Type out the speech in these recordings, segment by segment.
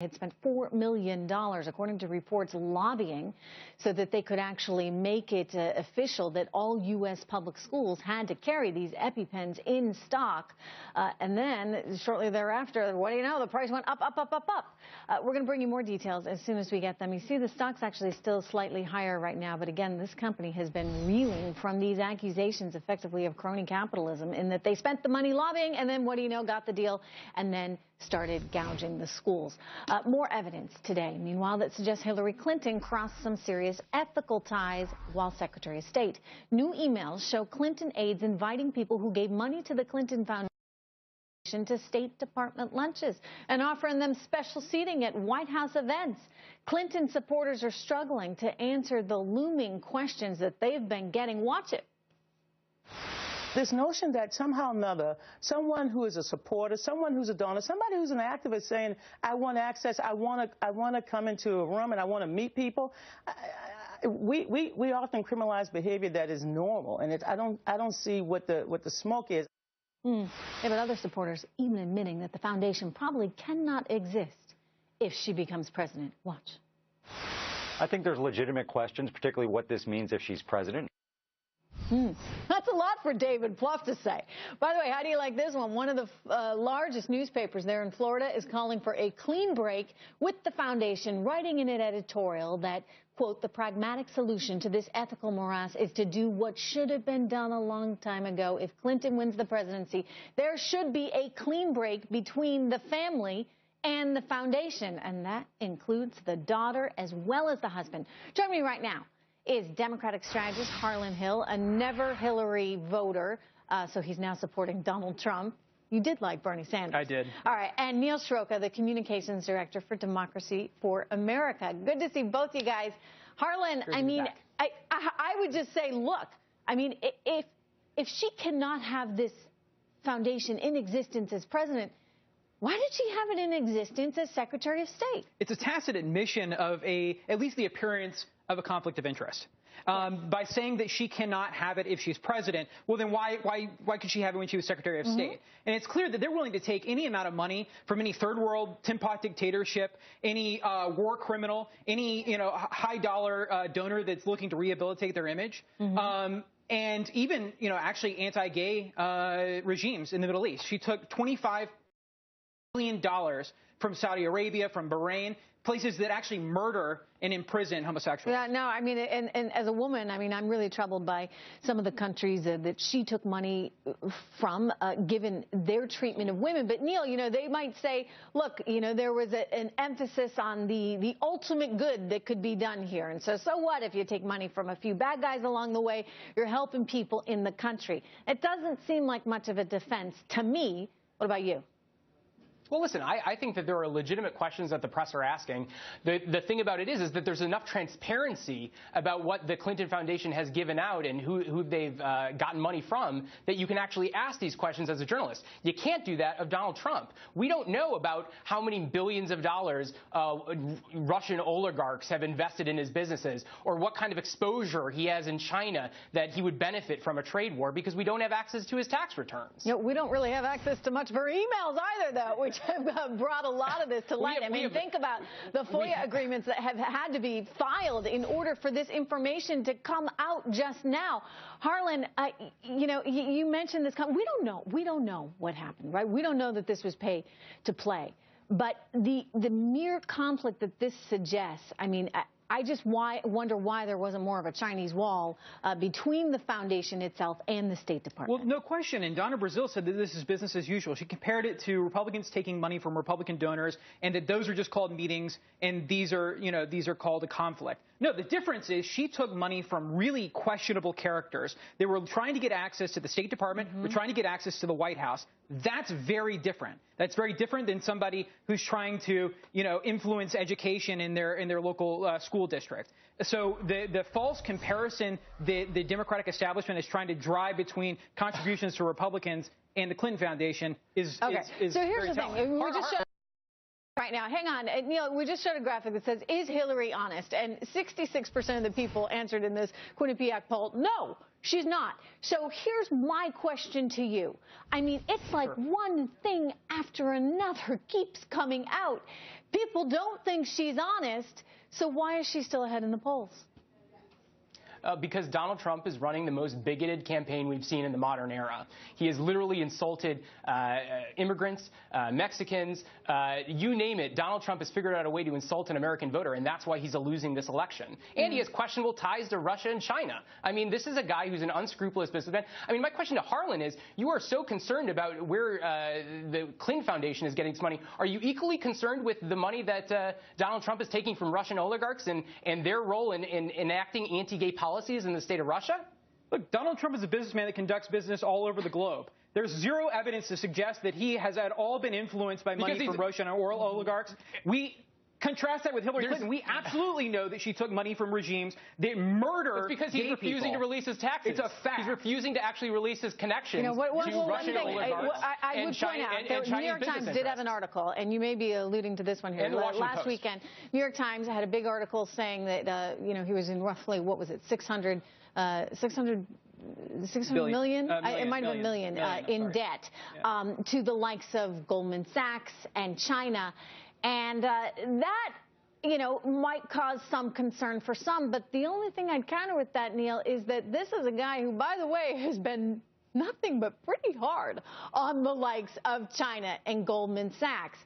had spent $4 million, according to reports, lobbying so that they could actually make it official that all U.S. public schools had to carry these EpiPens in stock. And then shortly thereafter, what do you know, the price went up, up, up, up, up. We're going to bring you more details as soon as we get them. You see the stock's actually still slightly higher right now. But again, this company has been reeling from these accusations effectively of crony capitalism in that they spent the money lobbying and then, what do you know, got the deal and then started gouging the schools. More evidence today, meanwhile, that suggests Hillary Clinton crossed some serious ethical ties while Secretary of State. New emails show Clinton aides inviting people who gave money to the Clinton Foundation to State Department lunches and offering them special seating at White House events. Clinton supporters are struggling to answer the looming questions that they've been getting. Watch it. This notion that somehow or another, someone who is a supporter, someone who's a donor, somebody who's an activist saying, I want access, I want to come into a room and I want to meet people. We often criminalize behavior that is normal, and I don't see what the smoke is. Yeah, but other supporters even admitting that the foundation probably cannot exist if she becomes president. Watch. I think there's legitimate questions, particularly what this means if she's president. That's a lot for David Plouffe to say. By the way, how do you like this one? One of the largest newspapers there in Florida is calling for a clean break with the foundation, writing in an editorial that, quote, the pragmatic solution to this ethical morass is to do what should have been done a long time ago. If Clinton wins the presidency, there should be a clean break between the family and the foundation, and that includes the daughter as well as the husband. Join me right now is Democratic strategist Harlan Hill, a never Hillary voter, so he's now supporting Donald Trump. You did like Bernie Sanders. I did. All right, and Neil Sroka, the communications director for Democracy for America. Good to see both you guys. Harlan, I mean, I would just say, look, I mean, if she cannot have this foundation in existence as president, why did she have it in existence as Secretary of State? It's a tacit admission of at least the appearance of a conflict of interest. By saying that she cannot have it if she's president, well, then why could she have it when she was Secretary of State? And it's clear that they're willing to take any amount of money from any third world tin pot dictatorship, any war criminal, any high dollar donor that's looking to rehabilitate their image. And even actually anti-gay regimes in the Middle East. She took $25 million from Saudi Arabia, from Bahrain, places that actually murder and imprison homosexuals. Yeah, no, I mean, and as a woman, I mean, I'm really troubled by some of the countries that she took money from, given their treatment of women. But, Neil, they might say, look, there was an emphasis on the ultimate good that could be done here. And so what if you take money from a few bad guys along the way? You're helping people in the country. It doesn't seem like much of a defense to me. What about you? Well, listen, I think that there are legitimate questions that the press are asking. The thing about it is that there's enough transparency about what the Clinton Foundation has given out and who they've gotten money from that you can actually ask these questions as a journalist. You can't do that of Donald Trump. We don't know about how many billions of dollars Russian oligarchs have invested in his businesses or what kind of exposure he has in China that he would benefit from a trade war because we don't have access to his tax returns. We don't really have access to much of her emails either, though, which have brought a lot of this to light. I mean, think about the FOIA agreements that have had to be filed in order for this information to come out just now. Harlan, you mentioned this. We don't know. We don't know what happened, right? We don't know that this was pay to play. But the mere conflict that this suggests, I mean, I just wonder why there wasn't more of a Chinese wall between the foundation itself and the State Department. Well, no question. And Donna Brazile said that this is business as usual. She compared it to Republicans taking money from Republican donors and that those are just called meetings and these are called a conflict. No, the difference is she took money from really questionable characters. They were trying to get access to the State Department, were trying to get access to the White House. That's very different. That's very different than somebody who's trying to, influence education in their local school district. So the false comparison the Democratic establishment is trying to drive between contributions to Republicans and the Clinton Foundation is so here's the thing. Right now, hang on. Neil, we just showed a graphic that says, is Hillary honest? And 66% of the people answered in this Quinnipiac poll, no, she's not. So here's my question to you. I mean, it's like one thing after another keeps coming out. People don't think she's honest, so why is she still ahead in the polls? Because Donald Trump is running the most bigoted campaign we've seen in the modern era. He has literally insulted immigrants, Mexicans, you name it. Donald Trump has figured out a way to insult an American voter, and that's why he's losing this election. And he has questionable ties to Russia and China. I mean, this is a guy who's an unscrupulous businessman. I mean, my question to Harlan is, you are so concerned about where the Clinton Foundation is getting its money. Are you equally concerned with the money that Donald Trump is taking from Russian oligarchs and their role in enacting anti-gay policies in the state of Russia? Look, Donald Trump is a businessman that conducts business all over the globe. There's zero evidence to suggest that he has at all been influenced by money from Russian oligarchs. We contrast that with Hillary Clinton. We absolutely know that she took money from regimes that murder. It's because he's refusing to release his taxes. It's a fact. He's refusing to actually release his connections to Russian oligarchs. I would point out, the New York Times did have an article, and you may be alluding to this one here. Last weekend, New York Times had a big article saying that he was in roughly, what was it, 600 million? It might have been million in debt to the likes of Goldman Sachs and China. And that, might cause some concern for some. But the only thing I'd counter with that, Neil, is that this is a guy who, by the way, has been nothing but pretty hard on the likes of China and Goldman Sachs.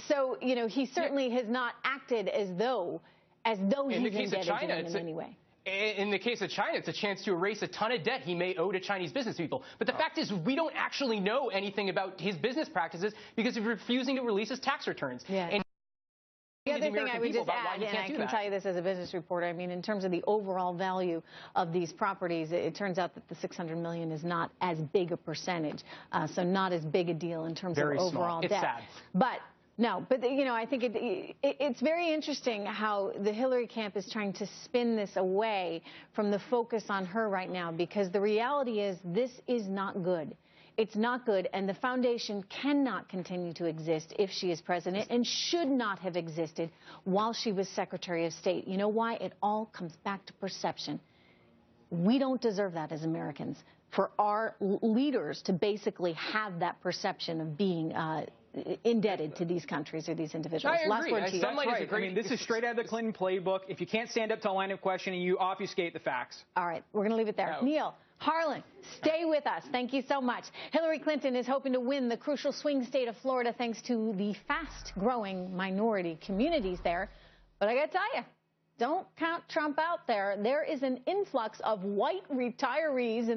So, he certainly has not acted as though he's indebted to them in any way. In the case of China, it's a chance to erase a ton of debt he may owe to Chinese business people. But the fact is, we don't actually know anything about his business practices because he's refusing to release his tax returns. Yeah. And the other thing I would just add, and I can tell you this as a business reporter, I mean, in terms of the overall value of these properties, it turns out that the $600 million is not as big a percentage, so not as big a deal in terms of overall debt. It's sad. But I think it's very interesting how the Hillary camp is trying to spin this away from the focus on her right now, because the reality is this is not good. It's not good, and the foundation cannot continue to exist if she is president, and should not have existed while she was Secretary of State. You know why? It all comes back to perception. We don't deserve that as Americans, for our leaders to basically have that perception of being indebted to these countries or these individuals. I agree. That's right. I mean, this is straight out of the Clinton playbook. If you can't stand up to a line of questioning, you obfuscate the facts. All right, we're going to leave it there. Neil, Harlan, stay with us. Thank you so much. Hillary Clinton is hoping to win the crucial swing state of Florida thanks to the fast-growing minority communities there. But I got to tell you, don't count Trump out there. There is an influx of white retirees in